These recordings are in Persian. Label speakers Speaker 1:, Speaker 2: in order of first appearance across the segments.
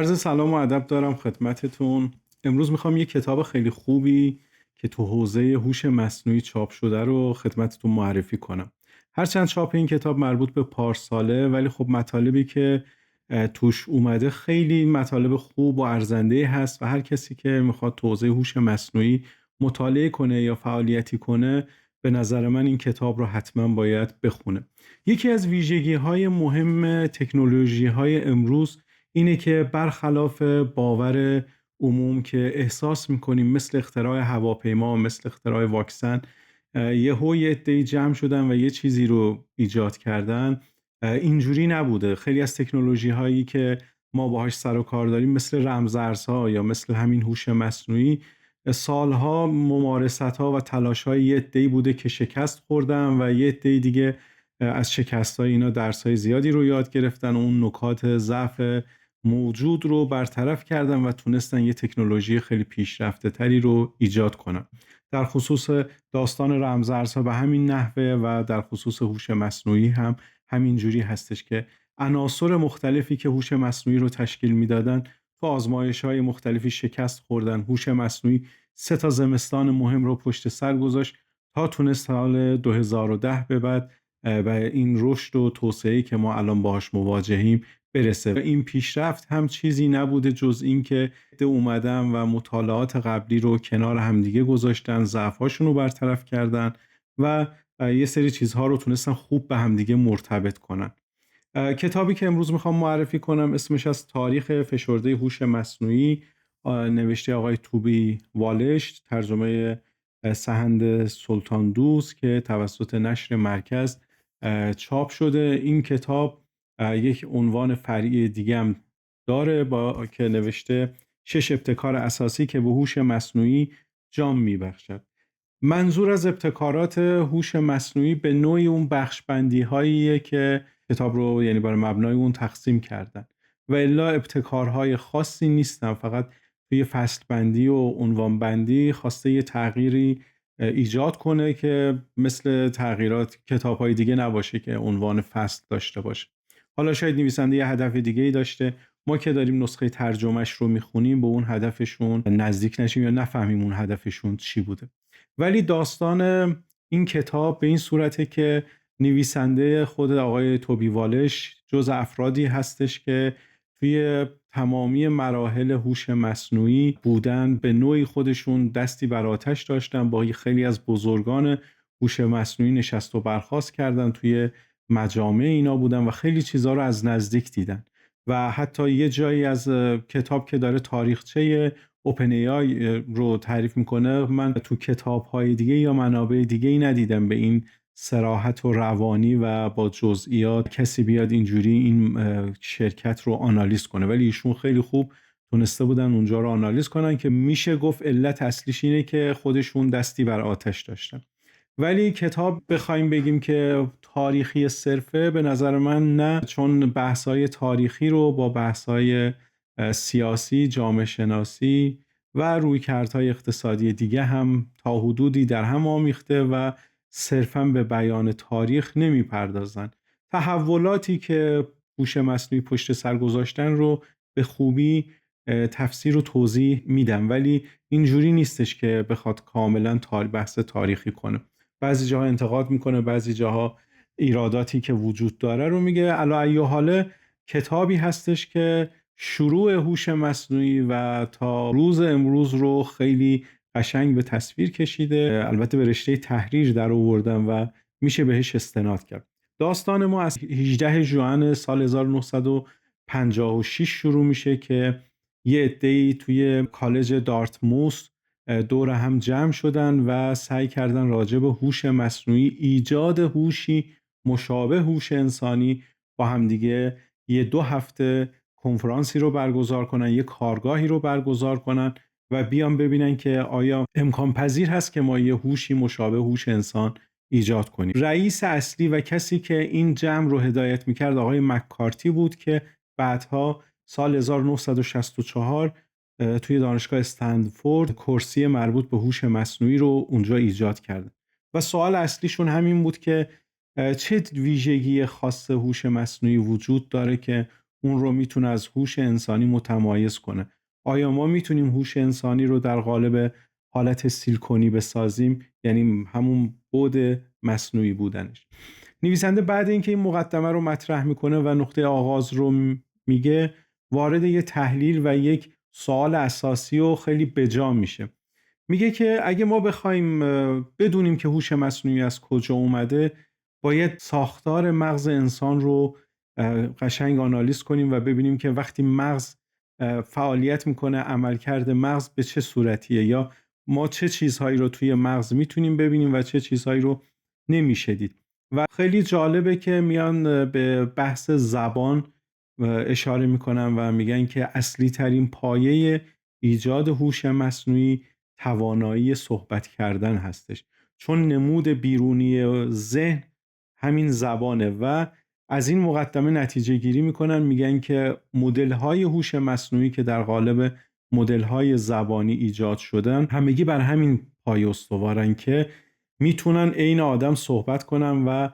Speaker 1: عرض سلام و ادب دارم خدمتتون. امروز میخوام یه کتاب خیلی خوبی که تو حوزه هوش مصنوعی چاپ شده رو خدمتتون معرفی کنم. هرچند چاپ این کتاب مربوط به پارساله، ولی خب مطالبی که توش اومده خیلی مطالب خوب و ارزنده هست و هر کسی که میخواد تو حوزه هوش مصنوعی مطالعه کنه یا فعالیتی کنه، به نظر من این کتاب رو حتما باید بخونه. یکی از ویژگی‌های مهم تکنولوژی‌های امروز اینه که برخلاف باور عموم که احساس میکنیم مثل اختراع هواپیما، مثل اختراع واکسن، یه عده‌ای جمع شدن و یه چیزی رو ایجاد کردن، اینجوری نبوده. خیلی از تکنولوژی هایی که ما باهاش سر و کار داریم مثل رمزارزها یا مثل همین هوش مصنوعی، سالها ممارست ها و تلاش های یه عده‌ای بوده که شکست خوردن و یه عده‌ای دیگه از شکست های اینا درس های زیادی رو یاد گرفتن و اون نکات ضعف موجود رو برطرف کردن و تونستن یه تکنولوژی خیلی پیشرفته تری رو ایجاد کنن. در خصوص داستان رمزارزها به همین نحوه و در خصوص هوش مصنوعی هم همین جوری هستش که عناصر مختلفی که هوش مصنوعی رو تشکیل میدادن تو آزمایش‌های مختلفی شکست خوردن. هوش مصنوعی 3 زمستان مهم رو پشت سر گذاشت تا تونست سال 2010 به بعد و این رشد و توسعه‌ای که ما الان باهاش مواجهیم برسه. و این پیشرفت هم چیزی نبوده جز این که عده اومدن و مطالعات قبلی رو کنار همدیگه گذاشتن، ضعف‌هاشون رو برطرف کردن و یه سری چیزها رو تونستن خوب به همدیگه مرتبط کنن. کتابی که امروز میخوام معرفی کنم اسمش از تاریخ فشرده هوش مصنوعی، نوشته آقای توبی والش، ترجمه سهند سلطان دوست که توسط نشر مرکز چاپ شده. این کتاب یک عنوان فرعی دیگه هم داره با که نوشته 6 ابتکار اساسی که به هوش مصنوعی جان میبخشد. منظور از ابتکارات هوش مصنوعی به نوعی اون بخش بندی هاییه که کتاب رو یعنی بر مبنای اون تقسیم کردن و الا ابتکارهای خاصی نیستن، فقط توی فصل بندی و عنوان بندی خواسته یه تغییری ایجاد کنه که مثل تغییرات کتاب های دیگه نباشه که عنوان فصل داشته باشه. حالا شاید نویسنده یه هدف دیگه ای داشته، ما که داریم نسخه ترجمهش رو میخونیم به اون هدفشون نزدیک نشیم یا نفهمیم اون هدفشون چی بوده. ولی داستان این کتاب به این صورته که نویسنده خود آقای توبی والش جز افرادی هستش که توی تمامی مراحل هوش مصنوعی بودن، به نوعی خودشون دستی بر آتش داشتن، با خیلی از بزرگان هوش مصنوعی نشست و برخاست کردن، توی مجامع اینا بودن و خیلی چیزها رو از نزدیک دیدن و حتی یه جایی از کتاب که داره تاریخچه اوپن ای آی رو تعریف میکنه، من تو کتاب‌های دیگه یا منابع دیگه ای ندیدم به این صراحت و روانی و با جزئیات کسی بیاد اینجوری این شرکت رو آنالیز کنه، ولی ایشون خیلی خوب تونسته بودن اونجا رو آنالیز کنن که میشه گفت علت اصلیش اینه که خودشون دستی بر آتش داشتن. ولی کتاب بخوایم بگیم که تاریخی صرفه، به نظر من نه، چون بحث‌های تاریخی رو با بحث‌های سیاسی، جامعه شناسی و رویکردهای اقتصادی دیگه هم تا حدودی در هم آمیخته و صرفاً به بیان تاریخ نمی‌پردازن. تحولاتی که هوش مصنوعی پشت سر گذاشتن رو به خوبی تفسیر و توضیح میدن، ولی اینجوری نیستش که بخواد کاملاً بحث تاریخی کنه. بعضی جاها انتقاد میکنه، بعضی جاها ایراداتی که وجود داره رو میگه. علی ای حاله کتابی هستش که شروع هوش مصنوعی و تا روز امروز رو خیلی قشنگ به تصویر کشیده، البته به رشته تحریر در آوردن و میشه بهش استناد کرد. داستان ما از 18 ژوئن سال 1956 شروع میشه که یه عده‌ای توی کالج دارتموث دور هم جمع شدن و سعی کردن راجع به هوش مصنوعی، ایجاد هوشی مشابه هوش انسانی، با هم دیگه یه 2 هفته کنفرانسی رو برگزار کنن، یه کارگاهی رو برگزار کنن و بیان ببینن که آیا امکان پذیر هست که ما یه هوشی مشابه هوش انسان ایجاد کنیم. رئیس اصلی و کسی که این جمع رو هدایت میکرد آقای مککارتی بود که بعدها سال 1964 توی دانشگاه استنفورد کرسی مربوط به هوش مصنوعی رو اونجا ایجاد کردن و سوال اصلیشون همین بود که چه ویژگی خاص هوش مصنوعی وجود داره که اون رو میتونه از هوش انسانی متمایز کنه. آیا ما میتونیم هوش انسانی رو در قالب حالت سیلیکونی بسازیم، یعنی همون بعد مصنوعی بودنش؟ نویسنده بعد اینکه این مقدمه رو مطرح میکنه و نقطه آغاز رو میگه، وارد یه تحلیل و یک سوال اساسی و خیلی بجا میشه. میگه که اگه ما بخوایم بدونیم که هوش مصنوعی از کجا اومده، باید ساختار مغز انسان رو قشنگ آنالیز کنیم و ببینیم که وقتی مغز فعالیت میکنه، عملکرد مغز به چه صورتیه، یا ما چه چیزهایی رو توی مغز میتونیم ببینیم و چه چیزهایی رو نمیشه دید. و خیلی جالبه که میان به بحث زبان اشاره میکنن و میگن که اصلی ترین پایه ایجاد هوش مصنوعی توانایی صحبت کردن هستش، چون نمود بیرونی ذهن همین زبانه. و از این مقدمه نتیجه گیری میکنن، میگن که مدل های هوش مصنوعی که در قالب مدل های زبانی ایجاد شدن، همگی بر همین پایه استوارن که میتونن عین آدم صحبت کنن. و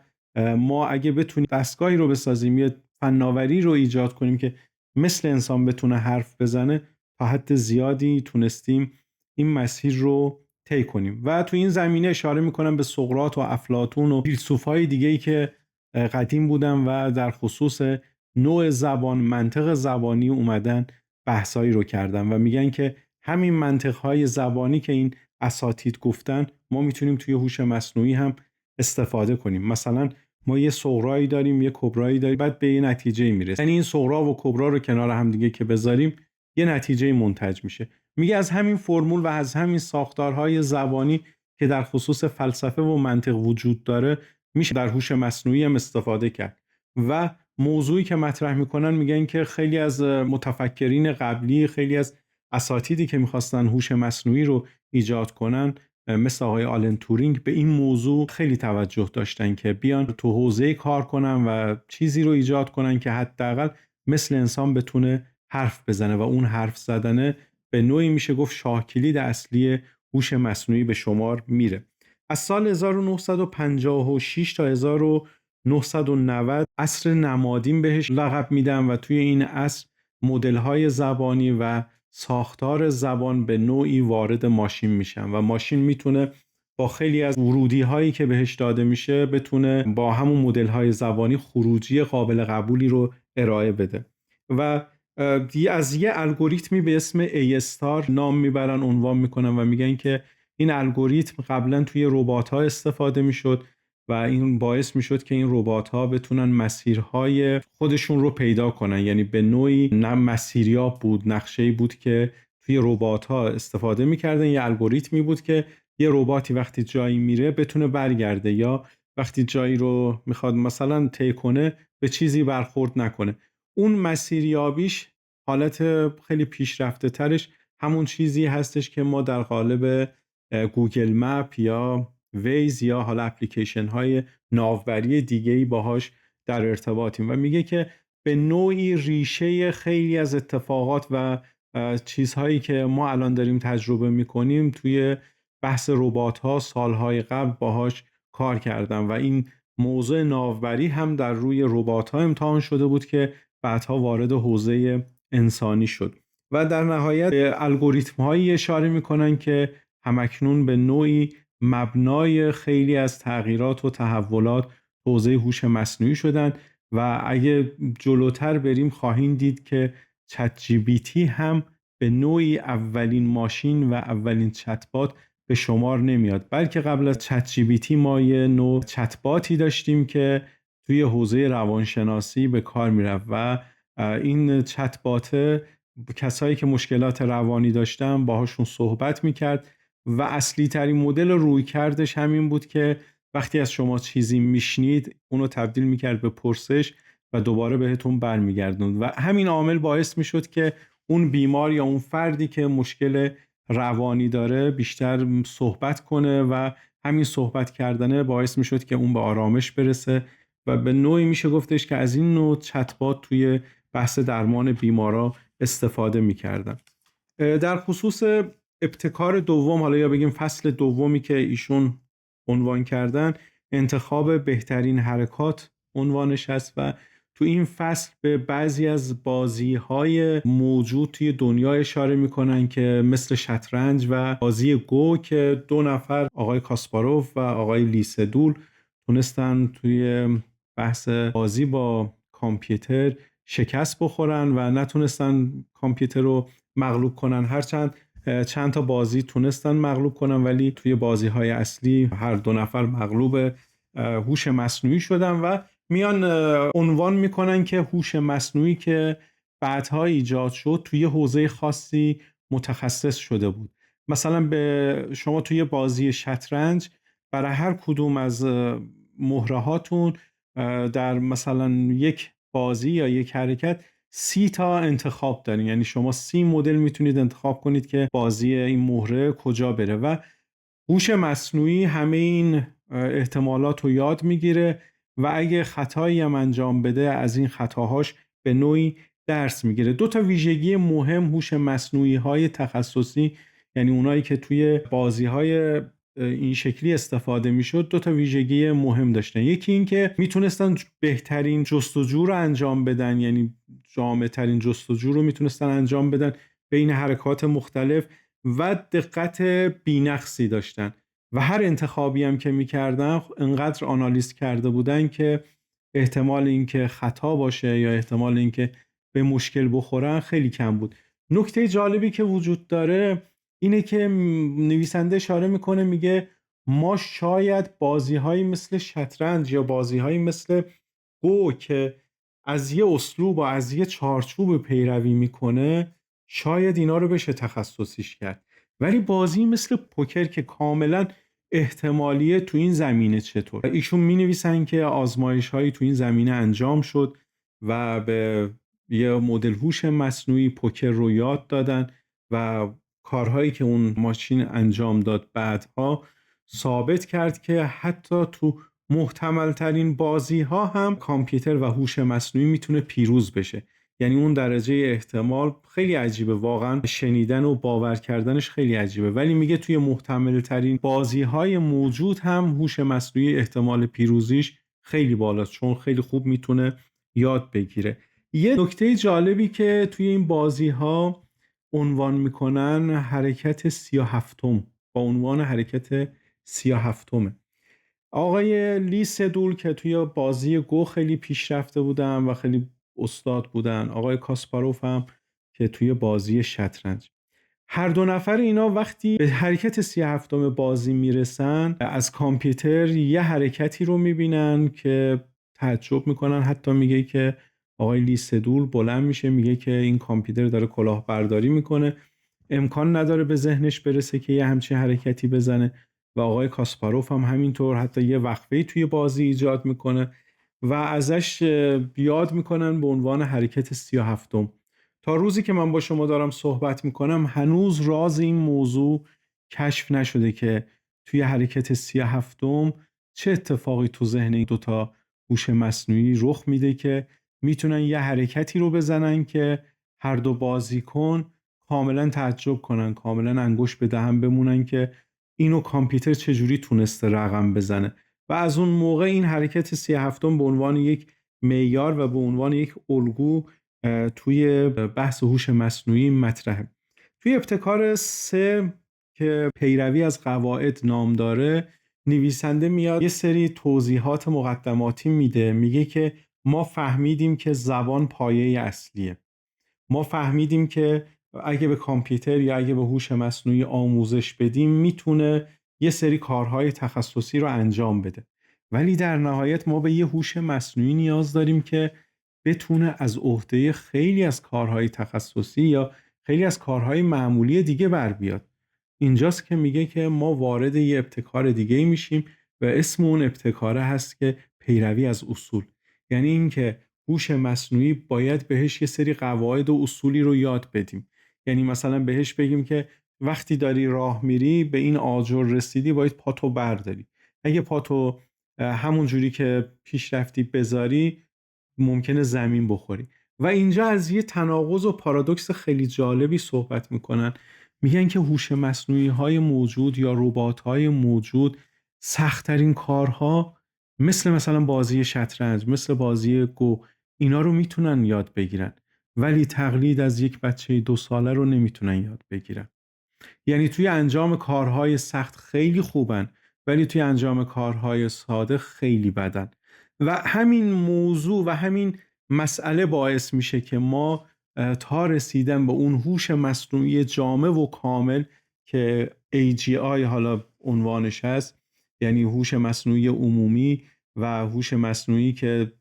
Speaker 1: ما اگه بتونیم دستگاهی رو بسازیم، یه فناوری رو ایجاد کنیم که مثل انسان بتونه حرف بزنه، تا حد زیادی تونستیم این مسیر رو طی کنیم. و تو این زمینه اشاره میکنم به سقراط و افلاطون و فیلسوفای دیگه‌ای که قدیم بودن و در خصوص نوع زبان، منطق زبانی اومدن بحثایی رو کردن و میگن که همین منطقهای زبانی که این اساتید گفتن، ما میتونیم توی هوش مصنوعی هم استفاده کنیم. مثلا ما یه صغرایی داریم، یه کبرایی داریم، بعد به یه نتیجه میرسیم. یعنی این صغرا و کبرا رو کنار هم دیگه که بذاریم، یه نتیجه منتج میشه. میگه از همین فرمول و از همین ساختارهای زبانی که در خصوص فلسفه و منطق وجود داره، میشه در هوش مصنوعی هم استفاده کرد. و موضوعی که مطرح میکنن، میگن که خیلی از متفکرین قبلی، خیلی از اساتیدی که میخواستن هوش مصنوعی رو ایجاد کنن، مثل آقای آلن تورینگ، به این موضوع خیلی توجه داشتن که بیان تو حوزه کار کنن و چیزی رو ایجاد کنن که حداقل مثل انسان بتونه حرف بزنه و اون حرف زدنه به نوعی میشه گفت شاهکلید اصلی هوش مصنوعی به شمار میره. از سال 1956 تا 1990 عصر نمادین بهش لقب میدن و توی این عصر مدل‌های زبانی و ساختار زبان به نوعی وارد ماشین میشن و ماشین میتونه با خیلی از ورودی هایی که بهش داده میشه، بتونه با همون مدل های زبانی خروجی قابل قبولی رو ارائه بده. و از یه الگوریتمی به اسم A-Star نام میبرن، عنوان میکنن و میگن که این الگوریتم قبلا توی ربات ها استفاده میشد و این باعث میشد که این ربات ها بتونن مسیرهای خودشون رو پیدا کنن. یعنی به نوعی نه مسیریاب بود، نقشه‌ای بود که توی ربات ها استفاده میکردن. یه الگوریتمی بود که یه رباتی وقتی جایی میره بتونه برگرده، یا وقتی جایی رو میخواد مثلا طی کنه به چیزی برخورد نکنه. اون مسیریابیش، حالت خیلی پیشرفته ترش، همون چیزی هستش که ما در قالب گوگل مپ یا ویز یا حالا اپلیکیشن های ناوبری دیگه‌ای باهاش در ارتباطیم. و میگه که به نوعی ریشه خیلی از اتفاقات و چیزهایی که ما الان داریم تجربه میکنیم توی بحث ربات ها سالهای قبل باهاش کار کردم و این موضوع ناوبری هم در روی ربات ها امتحان شده بود که بعدها وارد حوزه انسانی شد. و در نهایت به الگوریتم هایی اشاره میکنن که همکنون به نوعی مبنای خیلی از تغییرات و تحولات حوزه هوش مصنوعی شدن. و اگه جلوتر بریم خواهیم دید که چت جی پی تی هم به نوعی اولین ماشین و اولین چتبات به شمار نمیاد، بلکه قبل از چت جی پی تی ما یه نوع چتباتی داشتیم که توی حوزه روانشناسی به کار میرفت و این چتبات کسایی که مشکلات روانی داشتن باهاشون صحبت میکرد و اصلی ترین مدل رویکردش همین بود که وقتی از شما چیزی میشنید اونو تبدیل میکرد به پرسش و دوباره بهتون برمیگردوند. و همین عامل باعث میشد که اون بیمار یا اون فردی که مشکل روانی داره بیشتر صحبت کنه و همین صحبت کردنه باعث میشد که اون به آرامش برسه. و به نوعی میشه گفتش که از این نوع چتبات توی بحث درمان بیمارا استفاده میکردن. در خصوص ابتکار دوم، حالا یا بگیم فصل دومی که ایشون عنوان کردن، انتخاب بهترین حرکات عنوانش هست و تو این فصل به بعضی از بازی‌های موجود توی دنیا اشاره میکنن که مثل شطرنج و بازی گو که دو نفر آقای کاسپاروف و آقای لیسدول تونستن توی بحث بازی با کامپیوتر شکست بخورن و نتونستن کامپیوتر رو مغلوب کنن. هرچند چند تا بازی تونستن مغلوب کنن ولی توی بازی‌های اصلی هر دو نفر مغلوب هوش مصنوعی شدن و میان عنوان میکنن که هوش مصنوعی که بعدها ایجاد شد توی حوزه خاصی متخصص شده بود. مثلا به شما توی بازی شطرنج برای هر کدوم از مهره هاتون در مثلا یک بازی یا یک حرکت 30 تا انتخاب دارین، یعنی شما 30 مدل میتونید انتخاب کنید که بازی این مهره کجا بره و هوش مصنوعی همه این احتمالات رو یاد میگیره و اگه خطایی هم انجام بده از این خطاهاش به نوعی درس میگیره. دو تا ویژگی مهم هوش مصنوعی های تخصصی، یعنی اونایی که توی بازی های این شکلی استفاده میشد، دو تا ویژگی مهم داشتن. یکی این که میتونستن بهترین جستجو رو انجام بدن، یعنی جامع ترین جستجو رو میتونستن انجام بدن بین حرکات مختلف و دقت بی‌نقصی داشتن و هر انتخابی هم که میکردن انقدر آنالیز کرده بودن که احتمال اینکه خطا باشه یا احتمال اینکه به مشکل بخورن خیلی کم بود. نکته جالبی که وجود داره اینه که نویسنده اشاره میکنه، میگه ما شاید بازی‌هایی مثل شطرنج یا بازی‌هایی مثل گو که از یه اسلوب و از یه چارچوب پیروی میکنه شاید اینا رو بشه تخصصیش کرد، ولی بازی مثل پوکر که کاملا احتمالیه تو این زمینه چطور. ایشون می نویسن که آزمایش هایی تو این زمینه انجام شد و به یه مدل هوش مصنوعی پوکر رو یاد دادن و کارهایی که اون ماشین انجام داد بعدها ثابت کرد که حتی تو محتمل ترین بازی ها هم کامپیوتر و هوش مصنوعی میتونه پیروز بشه. یعنی اون درجه احتمال خیلی عجیبه، واقعا شنیدن و باور کردنش خیلی عجیبه، ولی میگه توی محتمل ترین بازی های موجود هم هوش مصنوعی احتمال پیروزیش خیلی بالاست چون خیلی خوب میتونه یاد بگیره. یه نکته جالبی که توی این بازی ها عنوان میکنن حرکت 37م با عنوان حرکت 37م. آقای لی سدول که توی بازی گو خیلی پیشرفته بودن و خیلی استاد بودن، آقای کاسپاروف هم که توی بازی شطرنج، هر دو نفر اینا وقتی به حرکت 37م بازی میرسن از کامپیوتر یه حرکتی رو میبینن که تعجب میکنن. حتی میگه که آقای لی سدول بلند میشه میگه که این کامپیوتر داره کلاهبرداری میکنه، امکان نداره به ذهنش برسه که یه همچین حرکتی بزنه. و آقای کاسپاروف هم همینطور حتی یه وقفه‌ای توی بازی ایجاد میکنه و ازش یاد میکنن به عنوان حرکت 37م. تا روزی که من با شما دارم صحبت میکنم هنوز راز این موضوع کشف نشده که توی حرکت 37م چه اتفاقی تو ذهن این دوتا هوش مصنوعی رخ میده که میتونن یه حرکتی رو بزنن که هر دو بازیکن کاملا تعجب کنن، کاملا انگشت به دهن بمونن که اینو کامپیوتر چجوری تونسته رقم بزنه. و از اون موقع این حرکت 37م به عنوان یک معیار و به عنوان یک الگو توی بحث هوش مصنوعی مطرحه. توی ابتکار 3 که پیروی از قواعد نام داره، نویسنده میاد یه سری توضیحات مقدماتی میده، میگه که ما فهمیدیم که زبان پایه اصلیه، ما فهمیدیم که اگه به کامپیوتر یا اگه به هوش مصنوعی آموزش بدیم میتونه یه سری کارهای تخصصی رو انجام بده، ولی در نهایت ما به یه هوش مصنوعی نیاز داریم که بتونه از عهده خیلی از کارهای تخصصی یا خیلی از کارهای معمولی دیگه بر بیاد. اینجاست که میگه که ما وارد یه ابتکار دیگه میشیم و اسم اون ابتکاره هست که پیروی از اصول. یعنی اینکه هوش مصنوعی باید بهش یه سری قواعد و اصولی رو یاد بدیم. یعنی مثلا بهش بگیم که وقتی داری راه میری به این آجر رسیدی باید پاتو برداری، اگه پاتو همون جوری که پیش رفتی بذاری ممکنه زمین بخوری. و اینجا از یه تناقض و پارادوکس خیلی جالبی صحبت میکنن، میگن که هوش مصنوعی های موجود یا ربات های موجود سخت‌ترین کارها مثل مثلا بازی شطرنج، مثل بازی گو اینا رو میتونن یاد بگیرن، ولی تقلید از یک بچه 2 ساله رو نمیتونن یاد بگیرن. یعنی توی انجام کارهای سخت خیلی خوبن، ولی توی انجام کارهای ساده خیلی بدن. و همین موضوع و همین مسئله باعث میشه که ما تا رسیدن به اون هوش مصنوعی جامع و کامل که AGI حالا عنوانش هست، یعنی هوش مصنوعی عمومی و هوش مصنوعی که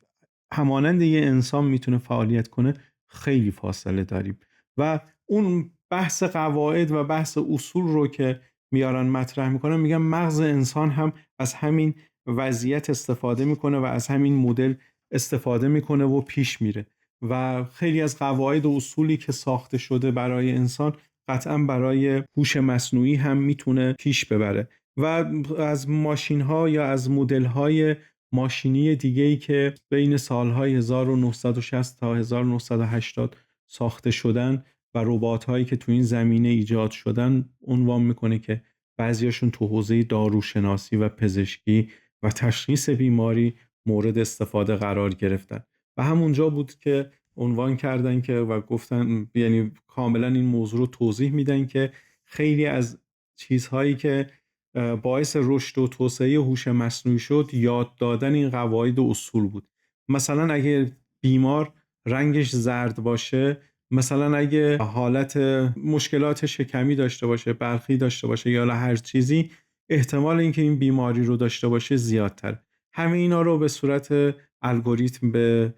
Speaker 1: همانند یه انسان میتونه فعالیت کنه، خیلی فاصله داریم. و اون بحث قواعد و بحث اصول رو که میارن مطرح میکنن، میگن مغز انسان هم از همین وضعیت استفاده میکنه و از همین مدل استفاده میکنه و پیش میره و خیلی از قواعد و اصولی که ساخته شده برای انسان قطعا برای هوش مصنوعی هم میتونه پیش ببره. و از ماشین ها یا از مدل های ماشینی دیگه‌ای که بین سالهای 1960 تا 1980 ساخته شدن و ربات‌هایی که تو این زمینه ایجاد شدن، عنوان میکنه که بعضیاشون تو حوزه داروشناسی و پزشکی و تشخیص بیماری مورد استفاده قرار گرفتن. و همونجا بود که عنوان کردن که و گفتن، یعنی کاملا این موضوع رو توضیح میدن که خیلی از چیزهایی که باعث رشد و توسعه هوش مصنوعی شد، یاد دادن این قواعد و اصول بود. مثلا اگه بیمار رنگش زرد باشه، مثلا اگه حالت مشکلات شکمی داشته باشه، برخی داشته باشه یا هر چیزی، احتمال اینکه این بیماری رو داشته باشه زیادتر. همه اینا رو به صورت الگوریتم به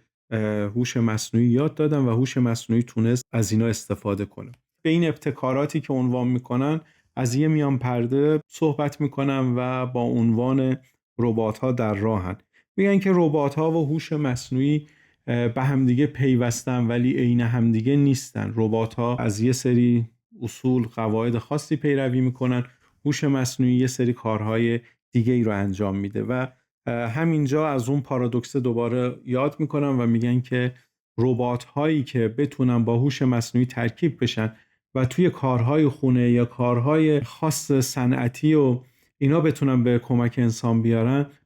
Speaker 1: هوش مصنوعی یاد دادن و هوش مصنوعی تونست از اینا استفاده کنه. به این ابتکاراتی که عنوان میکنن از یه میان پرده صحبت میکنن و با عنوان ربات‌ها در راهن. میگن که ربات‌ها و هوش مصنوعی به همدیگه پیوستن ولی عین همدیگه نیستن. ربات‌ها از یه سری اصول، قواعد خاصی پیروی میکنن، هوش مصنوعی یه سری کارهای دیگه ای رو انجام میده. و همینجا از اون پارادوکس دوباره یاد میکنن و میگن که ربات‌هایی که بتونن با هوش مصنوعی ترکیب بشن و توی کارهای خونه یا کارهای خاص صنعتی و اینا بتونن به کمک انسان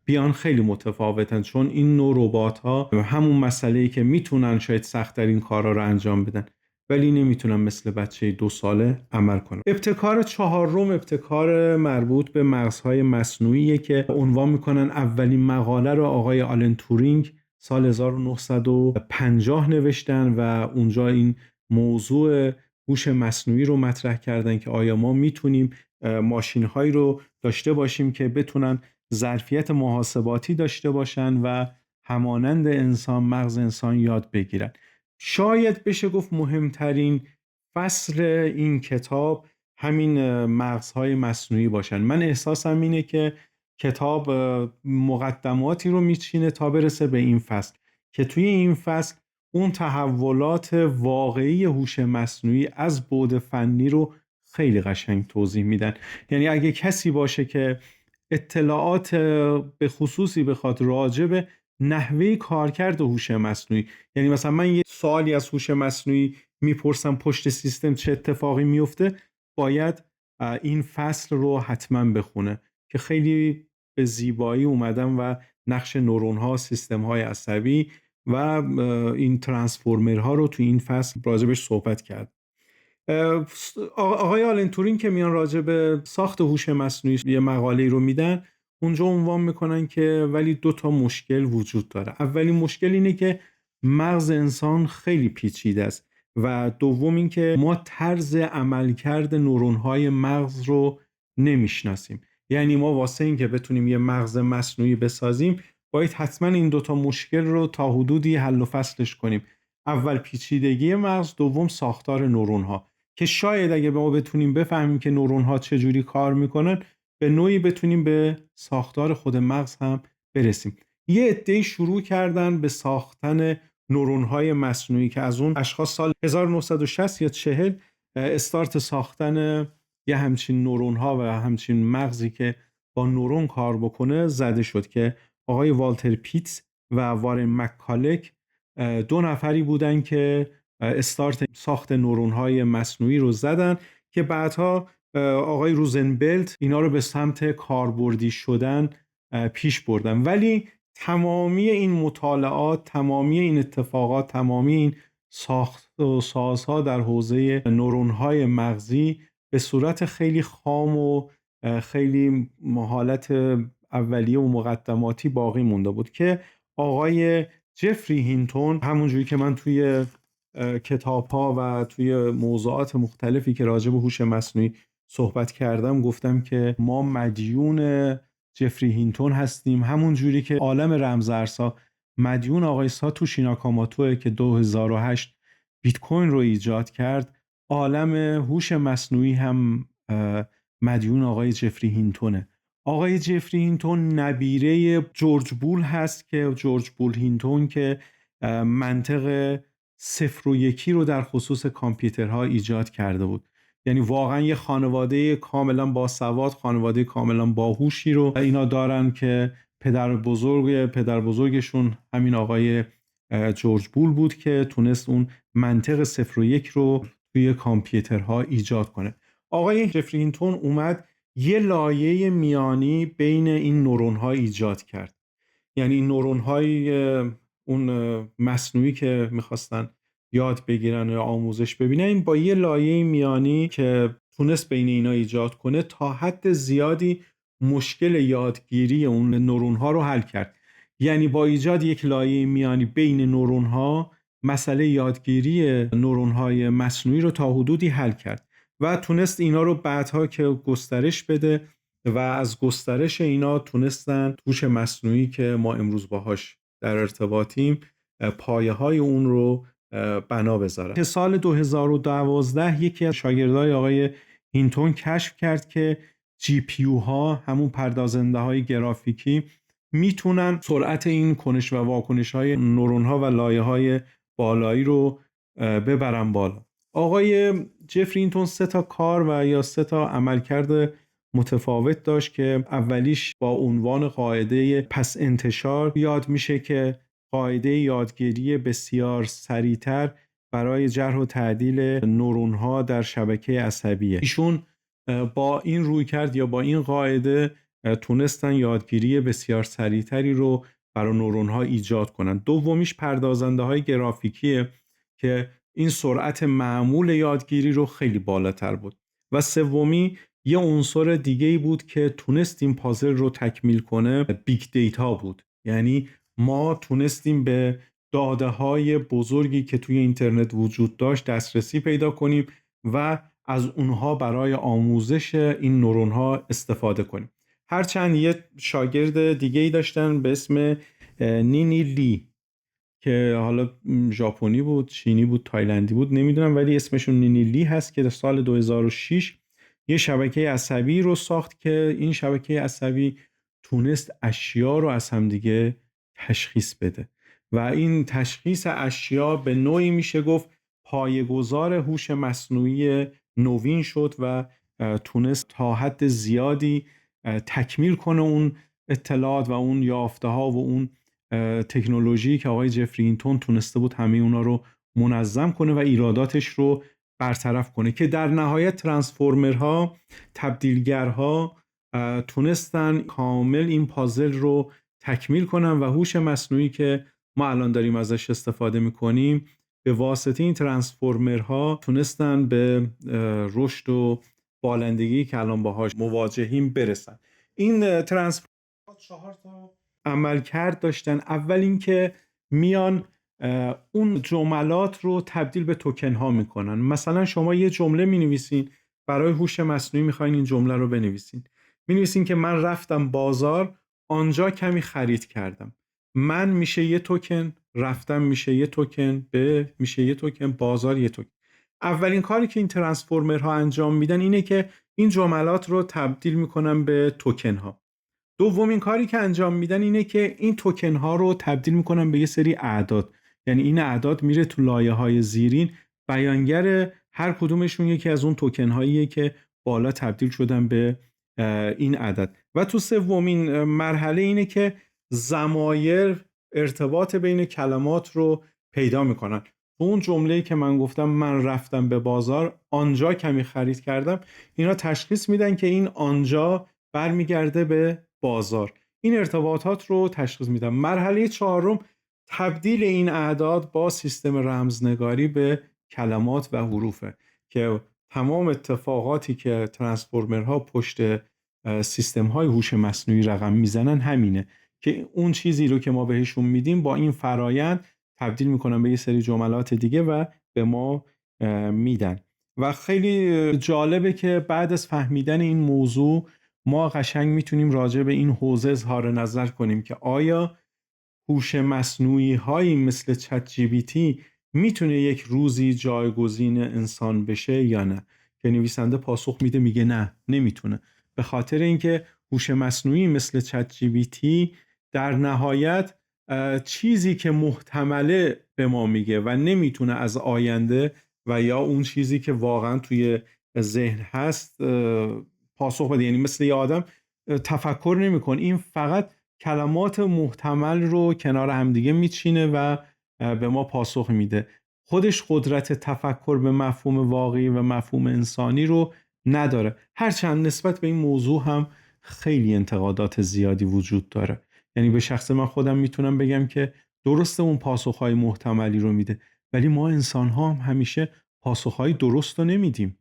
Speaker 1: بیان خیلی متفاوتن، چون این نوع ربات‌ها همون مسئله‌ای که میتونن شاید سخت‌ترین کارا رو انجام بدن ولی نمیتونن مثل بچه 2 ساله عمل کنن. ابتکار چهارم ابتکار مربوط به مغزهای مصنوعیه که عنوان میکنن اولین مقاله رو آقای آلن تورینگ سال 1950 نوشتن و اونجا این موضوع هوش مصنوعی رو مطرح کردن که آیا ما میتونیم ماشین‌هایی رو داشته باشیم که بتونن ظرفیت محاسباتی داشته باشن و همانند انسان، مغز انسان یاد بگیرن. شاید بشه گفت مهمترین فصل این کتاب همین مغزهای مصنوعی باشن. من احساسم اینه که کتاب مقدماتی رو میچینه تا برسه به این فصل که توی این فصل اون تحولات واقعی هوش مصنوعی از بعد فنی رو خیلی قشنگ توضیح میدن. یعنی اگه کسی باشه که اطلاعات به خصوصی بخواد راجع به نحوه کارکرد هوش مصنوعی، یعنی مثلا من یه سوالی از هوش مصنوعی میپرسم پشت سیستم چه اتفاقی میفته، باید این فصل رو حتما بخونه که خیلی به زیبایی اومدم و نقش نورون ها، سیستم های عصبی و این ترانسفورمرها رو تو این فصل راجبش صحبت کرد. آقای آلن تورین که میان راجع به ساخت هوش مصنوعی یه مقاله رو میدن، اونجا عنوان میکنن که ولی 2 تا مشکل وجود داره. اولین مشکل اینه که مغز انسان خیلی پیچیده است و دوم این که ما طرز عملکرد نورون‌های مغز رو نمیشناسیم. یعنی ما واسه این که بتونیم یه مغز مصنوعی بسازیم باید حتما این 2 تا مشکل رو تا حدودی حل و فصلش کنیم. اول پیچیدگی مغز، دوم ساختار نورون‌ها، که شاید اگه ما بتونیم بفهمیم که نورون‌ها چجوری کار میکنن به نوعی بتونیم به ساختار خود مغز هم برسیم. یه عده‌ای شروع کردن به ساختن نورون‌های مصنوعی که از اون اشخاص سال 1960 یا 40 استارت ساختن یه همچین نورون‌ها و همچین مغزی که با نورون کار بکنه زده شد که آقای والتر پیتز و وارن مک‌کالک 2 نفری بودن که استارت ساخت نورون‌های مصنوعی رو زدن که بعدها آقای روزنبلت اینا رو به سمت کاربردی شدن پیش بردن. ولی تمامی این مطالعات، تمامی این اتفاقات، تمامی این ساخت و سازها در حوزه نورون‌های مغزی به صورت خیلی خام و خیلی حالت اولیه و مقدماتی باقی مونده بود که آقای جفری هینتون، همونجوری که من توی کتاب‌ها و توی موضوعات مختلفی که راجع به هوش مصنوعی صحبت کردم گفتم که ما مدیون جفری هینتون هستیم، همون جوری که عالم رمزارزها مدیون آقای ساتوشی ناکاموتوه که 2008 بیت کوین رو ایجاد کرد. عالم هوش مصنوعی هم مدیون آقای جفری هینتونه. آقای جفری هینتون نبیره جورج بول هست که جورج بول هینتون که منطق 0 و 1 رو در خصوص کامپیوترها ایجاد کرده بود. یعنی واقعا یه خانواده کاملا باسواد، خانواده کاملا باهوشی رو اینا دارن که پدر بزرگشون همین آقای جورج بول بود که تونست اون منطق 0 و 1 رو توی کامپیوترها ایجاد کنه. آقای جفری هینتون اومد یه لایه میانی بین این نورون‌ها ایجاد کرد. یعنی این نورون‌های اون مصنوعی که میخواستن یاد بگیرن یا آموزش ببینن، این با یه لایه میانی که تونست بین اینا ایجاد کنه تا حد زیادی مشکل یادگیری اون نورون‌ها رو حل کرد. یعنی با ایجاد یک لایه میانی بین نورون‌ها مسئله یادگیری نورون‌های مصنوعی رو تا حدودی حل کرد و تونست اینا رو بعدها که گسترش بده و از گسترش اینا تونستن هوش مصنوعی که ما امروز باهاش در ارتباطیم پایه‌های اون رو بنا بذارن. که سال 2012 یکی از شاگردای آقای هینتون کشف کرد که جی پی یو ها، همون پردازنده های گرافیکی، میتونن سرعت این کنش و واکنش های نورون ها و لایه های بالایی رو ببرن بالا. آقای جفری هینتون 3 تا کار و یا 3 تا عملکرد متفاوت داشت که اولیش با عنوان قاعده پس انتشار یاد میشه که قاعده یادگیری بسیار سریعتر برای جرح و تعدیل نورون‌ها در شبکه عصبیه. ایشون با این رویکرد یا با این قاعده تونستن یادگیری بسیار سریعتری رو برای نورون‌ها ایجاد کنن. دومیش پردازنده های گرافیکیه که این سرعت معمول یادگیری رو خیلی بالاتر بود. و سومی یه عنصر دیگه‌ای بود که تونست این پازل رو تکمیل کنه، بیگ دیتا بود. یعنی ما تونستیم به داده‌های بزرگی که توی اینترنت وجود داشت دسترسی پیدا کنیم و از اونها برای آموزش این نورون‌ها استفاده کنیم. هرچند یه شاگرد دیگه‌ای داشتن به اسم نینی لی که حالا ژاپنی بود، چینی بود، تایلندی بود، نمیدونم، ولی اسمشون نینی لی هست که در سال 2006 یه شبکه عصبی رو ساخت که این شبکه عصبی تونست اشیا رو از همدیگه تشخیص بده و این تشخیص اشیا به نوعی میشه گفت پایه‌گذار هوش مصنوعی نوین شد و تونست تا حد زیادی تکمیل کنه اون اطلاعات و اون یافته ها و اون تکنولوژی که آقای جفری هینتون تونسته بود همه اونا رو منظم کنه و ایراداتش رو برطرف کنه که در نهایت ترانسفورمرها، تبدیلگرها تونستن کامل این پازل رو تکمیل کنن و هوش مصنوعی که ما الان داریم ازش استفاده میکنیم به واسطه این ترانسفورمرها تونستن به رشد و بالندگی که الان باهاش مواجهیم برسن. این ترانسفورمرها 4 تا عملکرد داشتن. اول اینکه میان اون جملات رو تبدیل به توکن ها میکنن. مثلا شما یه جمله مینویسین، برای هوش مصنوعی میخواین این جمله رو بنویسین. مینویسین که من رفتم بازار، آنجا کمی خرید کردم. من میشه یه توکن، رفتم میشه یه توکن، به میشه یه توکن، بازار یه توکن. اولین کاری که این ترانسفورمرها انجام میدن اینه که این جملات رو تبدیل میکنن به توکن ها. دومین کاری که انجام میدن اینه که این توکن ها رو تبدیل میکنن به یه سری اعداد. یعنی این اعداد میره تو لایه های زیرین، بیانگر هر کدومشون یکی از اون توکن هاییه که بالا تبدیل شدن به این عدد. و تو سومین مرحله اینه که ضمایر ارتباط بین کلمات رو پیدا میکنن. تو اون جمله‌ای که من گفتم من رفتم به بازار، آنجا کمی خرید کردم، اینا تشخیص میدن که این آنجا برمیگرده به بازار. این ارتباطات رو تشخیص میدن. مرحله چهارم تبدیل این اعداد با سیستم رمزنگاری به کلمات و حروفه که تمام اتفاقاتی که ترانسفورمرها پشت سیستم های هوش مصنوعی رقم میزنن همینه که اون چیزی رو که ما بهشون میدیم با این فرایند تبدیل میکنن به یه سری جملات دیگه و به ما میدن. و خیلی جالبه که بعد از فهمیدن این موضوع ما قشنگ میتونیم راجع به این حوزه اظهار نظر کنیم که آیا هوش مصنوعی هایی مثل چت جی بی تی میتونه یک روزی جایگزین انسان بشه یا نه؟ که نویسنده پاسخ میده، میگه نه، نمیتونه. به خاطر اینکه هوش مصنوعی مثل چت جی بی تی در نهایت چیزی که محتمله به ما میگه و نمیتونه از آینده و یا اون چیزی که واقعا توی ذهن هست پاسخ بده. یعنی مثل یه آدم تفکر نمیکنه، این فقط کلمات محتمل رو کنار همدیگه میچینه و به ما پاسخ میده. خودش قدرت تفکر به مفهوم واقعی و مفهوم انسانی رو نداره، هرچند نسبت به این موضوع هم خیلی انتقادات زیادی وجود داره. یعنی به شخص من خودم میتونم بگم که درسته اون پاسخهای محتملی رو میده، ولی ما انسان ها هم همیشه پاسخهای درست رو نمیدیم.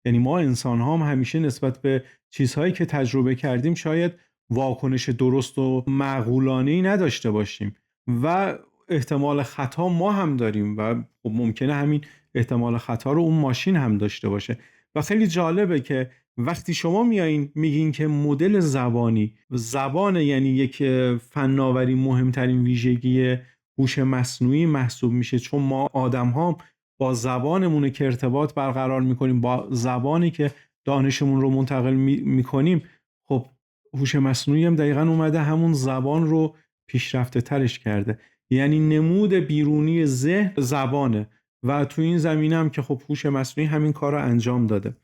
Speaker 1: یعنی ما انسان ها هم همیشه نسبت به چیزهایی که تجربه کردیم شاید واکنش درست و معقولانه‌ای نداشته باشیم و احتمال خطا ما هم داریم و ممکنه همین احتمال خطا رو اون ماشین هم داشته باشه. و خیلی جالبه که وقتی شما میایین میگین که مدل زبان یعنی یک فناوری مهمترین ویژگی هوش مصنوعی محسوب میشه، چون ما آدم ها با زبانمونه که ارتباط برقرار میکنیم، با زبانی که دانشمون رو منتقل میکنیم. خب هوش مصنوعی هم دقیقاً اومده همون زبان رو پیشرفته ترش کرده، یعنی نمود بیرونی ذهن زبانه و تو این زمینه هم که خب هوش مصنوعی همین کار رو انجام داده.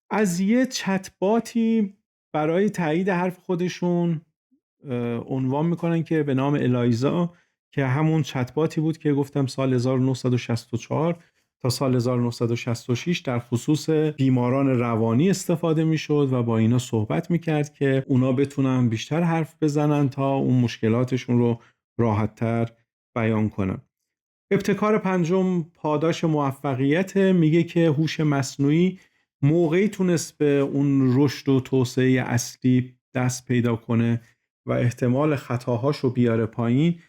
Speaker 1: از یه چت باتی برای تایید حرف خودشون عنوان میکنن که به نام الایزا، که همون چت باتی بود که گفتم سال 1964 تا سال 1966 در خصوص بیماران روانی استفاده میشد و با اینا صحبت میکرد که اونا بتونن بیشتر حرف بزنن تا اون مشکلاتشون رو راحتتر بیان کنن. ابتکار پنجم پاداش موفقیت. میگه که هوش مصنوعی موقعی تونست به اون رشد و توسعه اصلی دست پیدا کنه و احتمال خطاهاش رو بیاره پایین،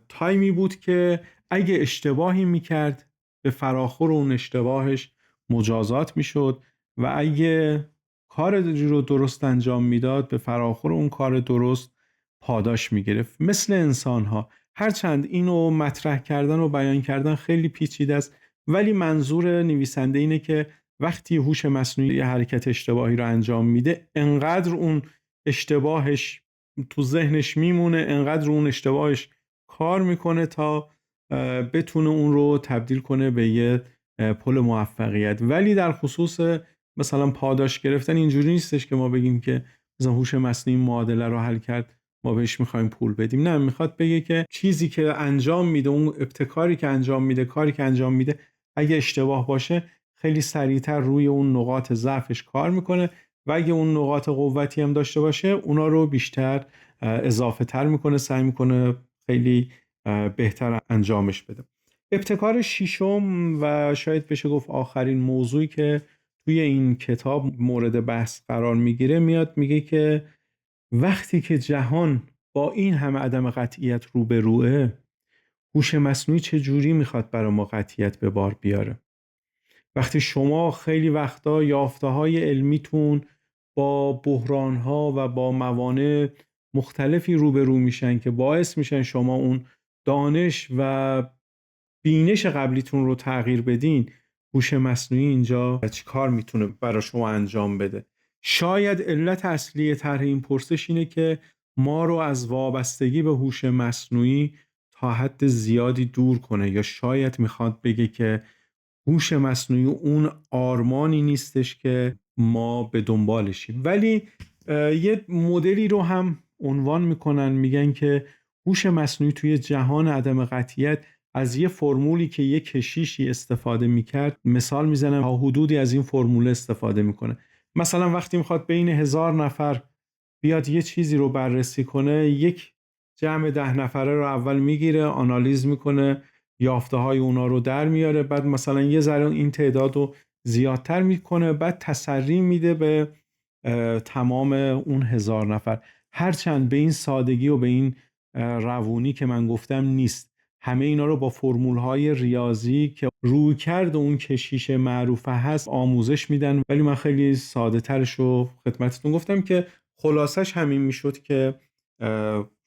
Speaker 1: تایمی بود که اگه اشتباهی میکرد به فراخور اون اشتباهش مجازات میشد و اگه کار رو درست انجام میداد به فراخور اون کار درست پاداش میگرفت. مثل انسان ها، هرچند اینو مطرح کردن و بیان کردن خیلی پیچیده است، ولی منظور نویسنده اینه که وقتی هوش مصنوعی یه حرکت اشتباهی رو انجام میده، انقدر اون اشتباهش تو ذهنش میمونه، انقدر اون اشتباهش کار میکنه تا بتونه اون رو تبدیل کنه به یه پل موفقیت. ولی در خصوص مثلا پاداش گرفتن اینجوری نیستش که ما بگیم که مثلا هوش مصنوعی معادله رو حل کرد ما بهش میخوایم پول بدیم. نه، میخواد بگه که چیزی که انجام میده، اون ابتکاری که انجام میده، کاری که انجام میده، اگه اشتباه باشه خیلی سریعتر روی اون نقاط ضعفش کار میکنه و اگه اون نقاط قوتی هم داشته باشه اونا رو بیشتر اضافه تر میکنه، سعی میکنه خیلی بهتر انجامش بده. ابتکار ششم و شاید بشه گفت آخرین موضوعی که توی این کتاب مورد بحث قرار میگیره، میگه که وقتی که جهان با این همه عدم قطعیت روبروه، هوش مصنوعی چه جوری میخواد برای ما قطعیت به بار بیاره؟ وقتی شما خیلی وقتا یافته‌های علمیتون با بحران‌ها و با موانع مختلفی روبرو میشن که باعث میشن شما اون دانش و بینش قبلیتون رو تغییر بدین، هوش مصنوعی اینجا چی کار میتونه برای شما انجام بده؟ شاید علت اصلی طرح این پرسش اینه که ما رو از وابستگی به هوش مصنوعی تا حد زیادی دور کنه، یا شاید میخواد بگه که هوش مصنوعی اون آرمانی نیستش که ما به دنبالشیم. ولی یه مدلی رو هم عنوان میکنن، میگن که هوش مصنوعی توی جهان عدم قطعیت از یه فرمولی که یه کشیشی استفاده میکرد مثال میزنن، تا حدودی از این فرمول استفاده میکنه. مثلا وقتی میخواد بین 1000 نفر بیاد یه چیزی رو بررسی کنه، یک جمع 10 نفره رو اول میگیره، آنالیز میکنه، یافته های اونا رو در میاره، بعد مثلا یه ذره این تعداد رو زیادتر میکنه، بعد تسری میده به تمام اون 1000 نفر. هرچند به این سادگی و به این روونی که من گفتم نیست. همه اینا رو با فرمول‌های ریاضی که رویکرد اون کشیش معروفه هست آموزش میدن، ولی من خیلی ساده ترش رو خدمتتون گفتم که خلاصش همین میشد که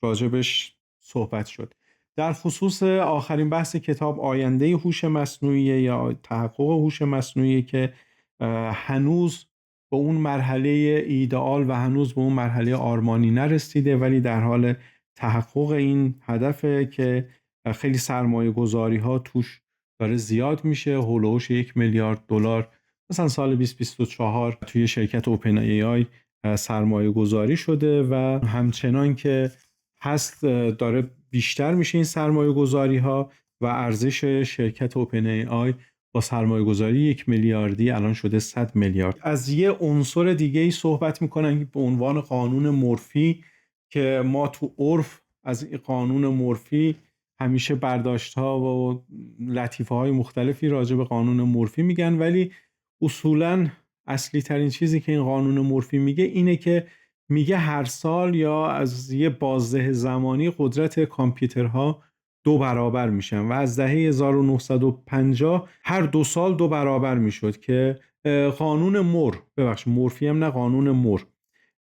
Speaker 1: راجبش صحبت شد. در خصوص آخرین بحث کتاب، آینده هوش مصنوعی یا تحقق هوش مصنوعی، که هنوز به اون مرحله ایدئال و هنوز به اون مرحله آرمانی نرسیده، ولی در حال تحقق این هدفه که خیلی سرمایه گذاری ها توش داره زیاد میشه. هولوش 1 میلیارد دلار مثلا سال 2024 توی شرکت اوپن ای آی سرمایه گذاری شده و همچنان که هست داره بیشتر میشه این سرمایه گذاری ها و ارزش شرکت اوپن ای آی با سرمایه گذاری 1 میلیاردی الان شده 100 میلیارد. از یه عنصر دیگه ای صحبت میکنن به عنوان قانون مورفی، که ما تو عرف از این قانون مورفی همیشه برداشت ها و لطیفه های مختلفی راجع به قانون مورفی میگن، ولی اصولاً اصلی ترین چیزی که این قانون مورفی میگه اینه که میگه هر سال یا از یه بازده زمانی قدرت کامپیوترها 2 برابر میشن و از دهه 1950 هر 2 سال 2 برابر میشد که قانون مورفی هم نه، قانون مور،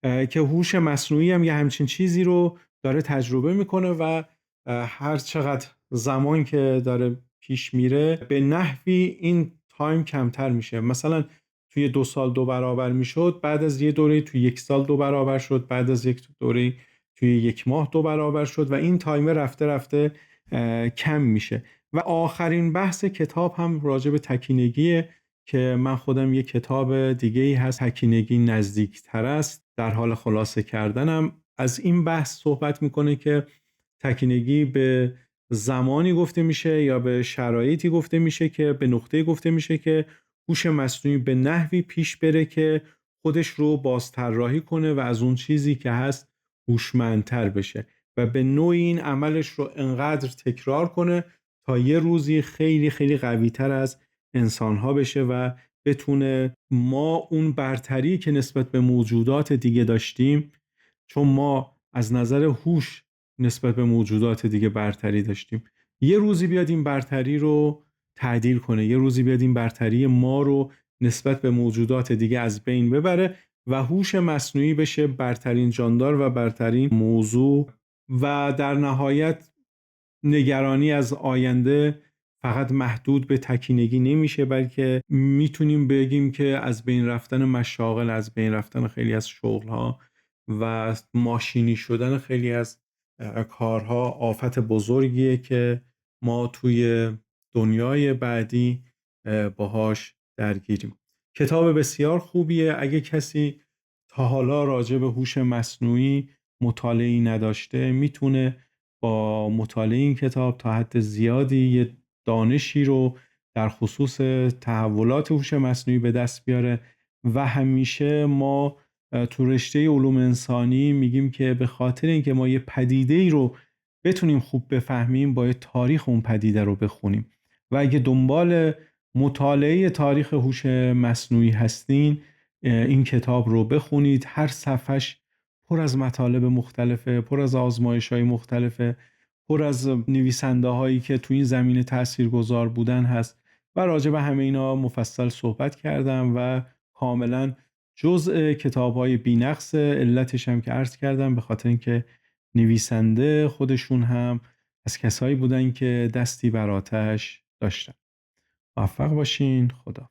Speaker 1: که هوش مصنوعی هم یه همچین چیزی رو داره تجربه میکنه و هر چقدر زمان که داره پیش میره به نحوی این تایم کمتر میشه. مثلا توی 2 سال 2 برابر میشد، بعد از یه دوره توی 1 سال 2 برابر شد، بعد از یک دوره توی 1 ماه 2 برابر شد و این تایمر رفته رفته کم میشه. و آخرین بحث کتاب هم راجع به تکینگیه که من خودم یه کتاب دیگه ای هست، تکینگی نزدیکتر است، در حال خلاصه کردنم. از این بحث صحبت میکنه که تکینگی به زمانی گفته میشه یا به شرایطی گفته میشه که به نقطه گفته میشه که هوش مصنوعی به نحوی پیش بره که خودش رو بازطراحی کنه و از اون چیزی که هست هوشمندتر بشه و به نوعی این عملش رو انقدر تکرار کنه تا یه روزی خیلی خیلی قوی‌تر از انسان‌ها بشه و بتونه ما اون برتری که نسبت به موجودات دیگه داشتیم، چون ما از نظر هوش نسبت به موجودات دیگه برتری داشتیم، یه روزی بیاد این برتری رو تعدیل کنه، یه روزی بیاد این برتری ما رو نسبت به موجودات دیگه از بین ببره و هوش مصنوعی بشه برترین جاندار و برترین موضوع. و در نهایت نگرانی از آینده فقط محدود به تکینگی نمیشه، بلکه میتونیم بگیم که از بین رفتن مشاغل، از بین رفتن خیلی از شغلها و ماشینی شدن خیلی از کارها آفت بزرگیه که ما توی دنیای بعدی باهاش درگیریم. کتاب بسیار خوبیه. اگه کسی تا حالا راجع به هوش مصنوعی مطالعه‌ای نداشته، میتونه با مطالعه این کتاب تا حد زیادی یه دانشی رو در خصوص تحولات هوش مصنوعی به دست بیاره. و همیشه ما تو رشته علوم انسانی میگیم که به خاطر اینکه ما یه پدیده‌ای رو بتونیم خوب بفهمیم، باید تاریخ اون پدیده رو بخونیم و اگه دنبال مطالعه تاریخ هوش مصنوعی هستین، این کتاب رو بخونید. هر صفحش پر از مطالب مختلفه، پر از آزمایش‌های مختلفه، پر از نویسنده هایی که تو این زمینه تاثیرگذار بودن هست و راجع به همه اینا مفصل صحبت کردم و کاملا جزء کتاب‌های بی‌نقص. علتش هم که عرض کردم به خاطر اینکه نویسنده خودشون هم از کسایی بودن که دستی بر آتش داشتن. موفق باشین. خدا